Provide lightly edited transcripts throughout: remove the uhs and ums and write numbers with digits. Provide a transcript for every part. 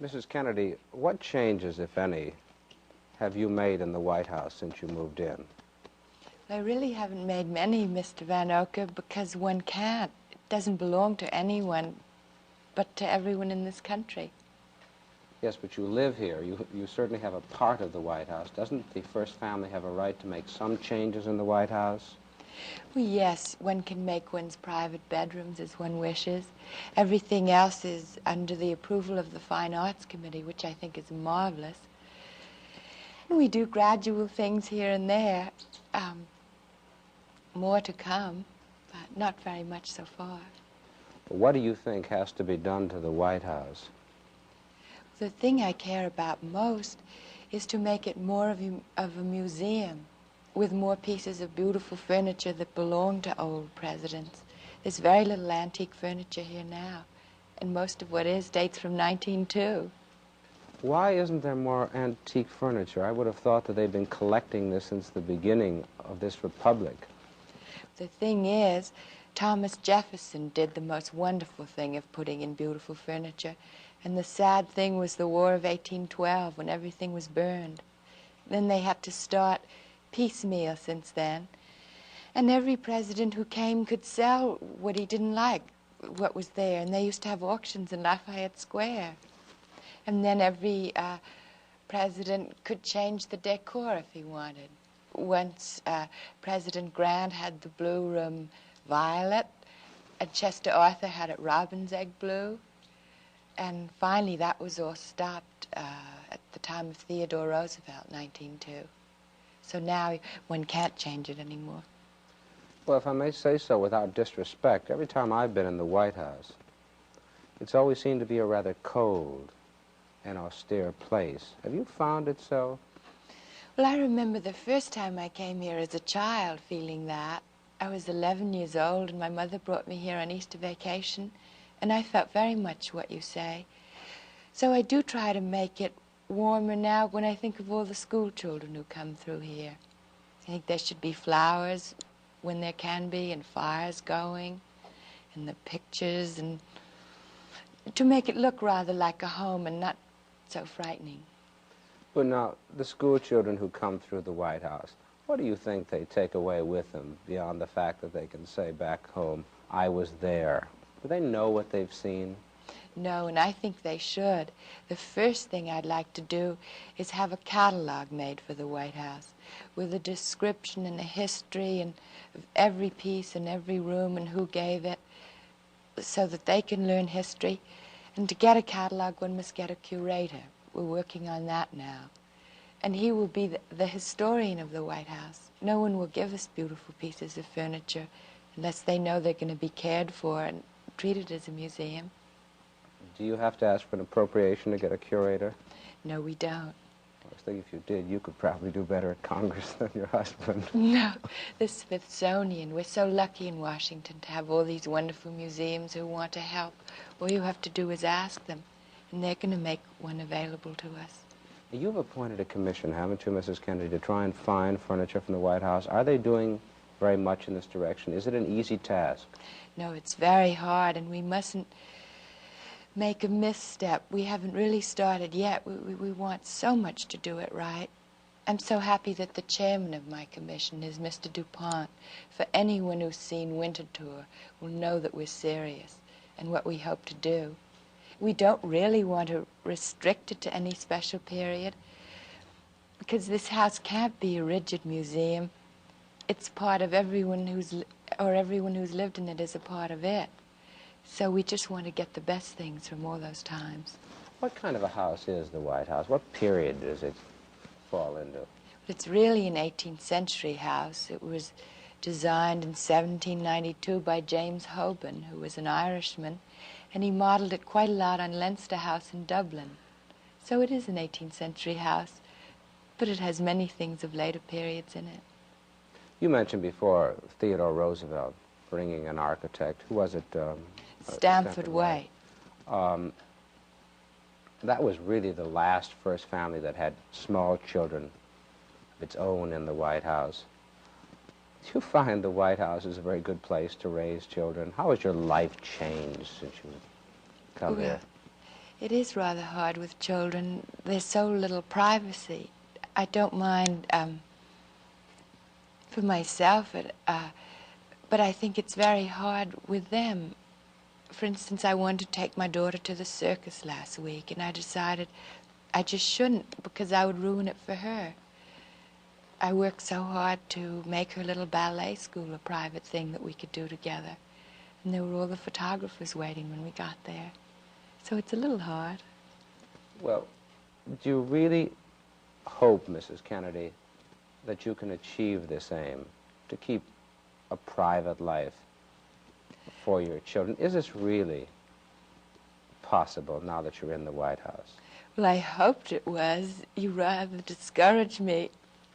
Mrs. Kennedy, what changes, if any, have you made in the White House since you moved in? I really haven't made many, Mr. Van Oker, because one can't. It doesn't belong to anyone but to everyone in this country. Yes, but you live here. You certainly have a part of the White House. Doesn't the first family have a right to make some changes in the White House? Well, yes, one can make one's private bedrooms as one wishes. Everything else is under the approval of the Fine Arts Committee, which I think is marvelous. And we do gradual things here and there. More to come, but not very much so far. What do you think has to be done to the White House? The thing I care about most is to make it more of a museum, with more pieces of beautiful furniture that belong to old presidents. There's very little antique furniture here now, and most of what is dates from 1902. Why isn't there more antique furniture? I would have thought that they've been collecting this since the beginning of this republic. The thing is, Thomas Jefferson did the most wonderful thing of putting in beautiful furniture, and the sad thing was the War of 1812, when everything was burned. Then they had to start piecemeal since then, and every president who came could sell what he didn't like, what was there, and they used to have auctions in Lafayette Square. And then every president could change the decor if he wanted. Once President Grant had the blue room violet, and Chester Arthur had it robin's egg blue, and finally that was all stopped at the time of Theodore Roosevelt, 1902. So now one can't change it anymore. Well, if I may say so without disrespect, every time I've been in the White House, it's always seemed to be a rather cold and austere place. Have you found it so? Well, I remember the first time I came here as a child feeling that. I was 11 years old, and my mother brought me here on Easter vacation, and I felt very much what you say. So I do try to make it warmer now when I think of all the school children who come through here. I think there should be flowers when there can be, and fires going, and the pictures, and to make it look rather like a home and not so frightening. But now, the school children who come through the White House, what do you think they take away with them beyond the fact that they can say back home, I was there? Do they know what they've seen? No, and I think they should. The first thing I'd like to do is have a catalog made for the White House with a description and a history and of every piece and every room and who gave it, so that they can learn history. And to get a catalog, one must get a curator. We're working on that now. And he will be the historian of the White House. No one will give us beautiful pieces of furniture unless they know they're going to be cared for and treated as a museum. Do you have to ask for an appropriation to get a curator? No, we don't. I was thinking if you did, you could probably do better at Congress than your husband. No, the Smithsonian. We're so lucky in Washington to have all these wonderful museums who want to help. All you have to do is ask them, and they're going to make one available to us. You've appointed a commission, haven't you, Mrs. Kennedy, to try and find furniture from the White House. Are they doing very much in this direction? Is it an easy task? No, it's very hard, and we mustn't make a misstep. We haven't really started yet. We want so much to do it right. I'm so happy that the chairman of my commission is Mr. DuPont. For anyone who's seen Winter Tour will know that we're serious and what we hope to do. We don't really want to restrict it to any special period, because this house can't be a rigid museum. It's part of everyone everyone who's lived in it is a part of it. So we just want to get the best things from all those times. What kind of a house is the White House? What period does it fall into? It's really an 18th century house. It was designed in 1792 by James Hoban, who was an Irishman, and he modeled it quite a lot on Leinster House in Dublin. So it is an 18th century house, but it has many things of later periods in it. You mentioned before Theodore Roosevelt bringing an architect. Who was it? Stamford White. That was really the last first family that had small children of its own in the White House. Do you find the White House is a very good place to raise children? How has your life changed since you come here? It is rather hard with children. There's so little privacy. I don't mind for myself, but I think it's very hard with them. For instance, I wanted to take my daughter to the circus last week, and I decided I just shouldn't because I would ruin it for her. I worked so hard to make her little ballet school a private thing that we could do together. And there were all the photographers waiting when we got there. So it's a little hard. Well, do you really hope, Mrs. Kennedy, that you can achieve this aim, to keep a private life for your children? Is this really possible now that you're in the White House? Well, I hoped it was. You rather discouraged me,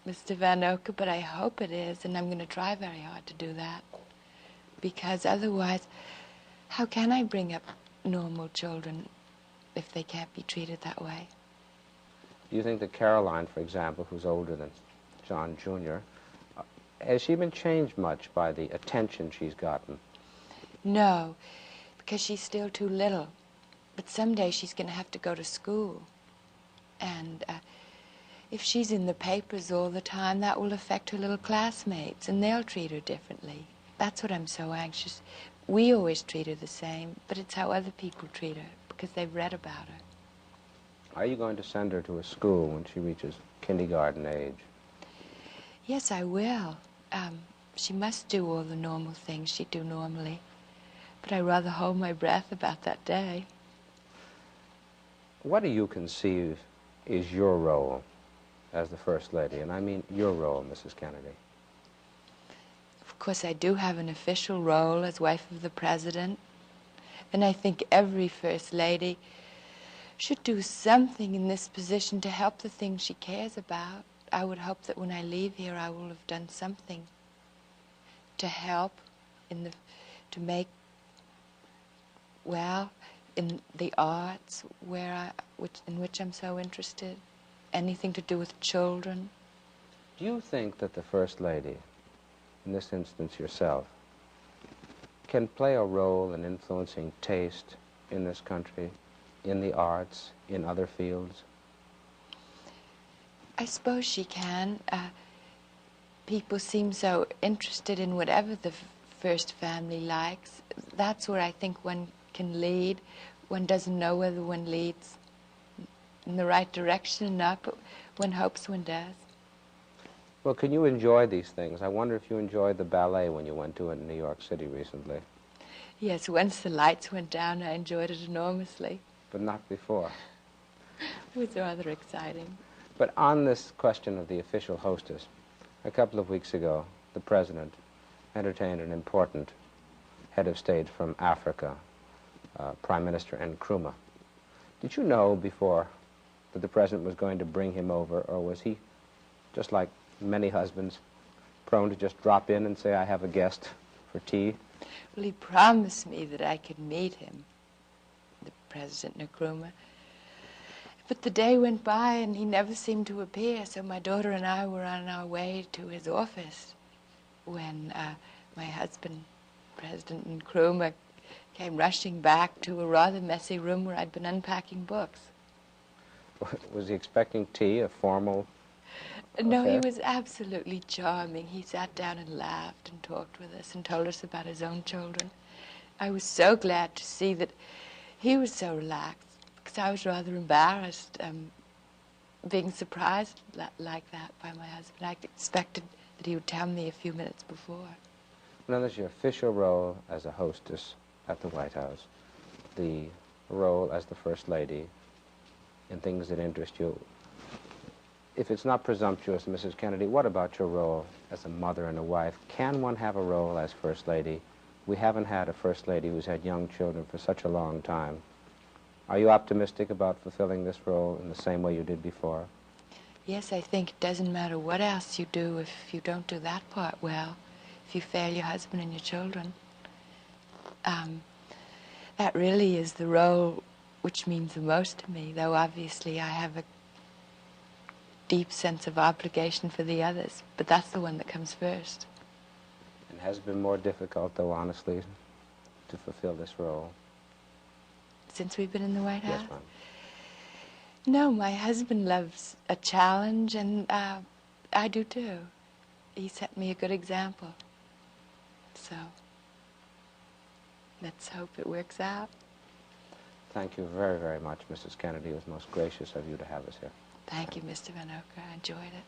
Mr. Van Oka, but I hope it is, and I'm going to try very hard to do that. Because otherwise, how can I bring up normal children if they can't be treated that way? Do you think that Caroline, for example, who's older than John Jr., has she been changed much by the attention she's gotten? No, because she's still too little. But someday she's going to have to go to school. And if she's in the papers all the time, that will affect her little classmates, and they'll treat her differently. That's what I'm so anxious. We always treat her the same, but it's how other people treat her, because they've read about her. Are you going to send her to a school when she reaches kindergarten age? Yes, I will. She must do all the normal things she'd do normally. But I rather hold my breath about that day. What do you conceive is your role as the First Lady? And I mean your role, Mrs. Kennedy. Of course, I do have an official role as wife of the President. And I think every First Lady should do something in this position to help the things she cares about. I would hope that when I leave here, I will have done something to help to make, well, in the arts in which I'm so interested, anything to do with children. Do you think that the First Lady, in this instance yourself, can play a role in influencing taste in this country, in the arts, in other fields? I suppose she can. People seem so interested in whatever the first family likes. That's where I think one can lead. One doesn't know whether one leads in the right direction or not, but one hopes one does. Well, can you enjoy these things? I wonder if you enjoyed the ballet when you went to it in New York City recently. Yes, once the lights went down, I enjoyed it enormously. But not before. It was rather exciting. But on this question of the official hostess, a couple of weeks ago, the President entertained an important head of state from Africa, Prime Minister Nkrumah. Did you know before that the President was going to bring him over, or was he, just like many husbands, prone to just drop in and say, I have a guest for tea? Well, he promised me that I could meet him, the President Nkrumah. But the day went by and he never seemed to appear, so my daughter and I were on our way to his office when my husband, President Nkrumah, came rushing back to a rather messy room where I'd been unpacking books. Was he expecting tea, a formal No, affair? he was absolutely charming. He sat down and laughed and talked with us and told us about his own children. I was so glad to see that he was so relaxed, because I was rather embarrassed being surprised like that by my husband. I expected that he would tell me a few minutes before. Now, there's your official role as a hostess at the White House, the role as the First Lady in things that interest you. If it's not presumptuous, Mrs. Kennedy, what about your role as a mother and a wife? Can one have a role as First Lady? We haven't had a First Lady who's had young children for such a long time. Are you optimistic about fulfilling this role in the same way you did before? Yes, I think it doesn't matter what else you do if you don't do that part well, if you fail your husband and your children. That really is the role which means the most to me, though obviously I have a deep sense of obligation for the others, but that's the one that comes first. And has it been more difficult, though, honestly, to fulfill this role? since we've been in the White House? Yes, ma'am. No, my husband loves a challenge, and I do too. He set me a good example. So let's hope it works out. Thank you very, very much, Mrs. Kennedy. It was most gracious of you to have us here. Thank you, Mr. Van Oker. I enjoyed it.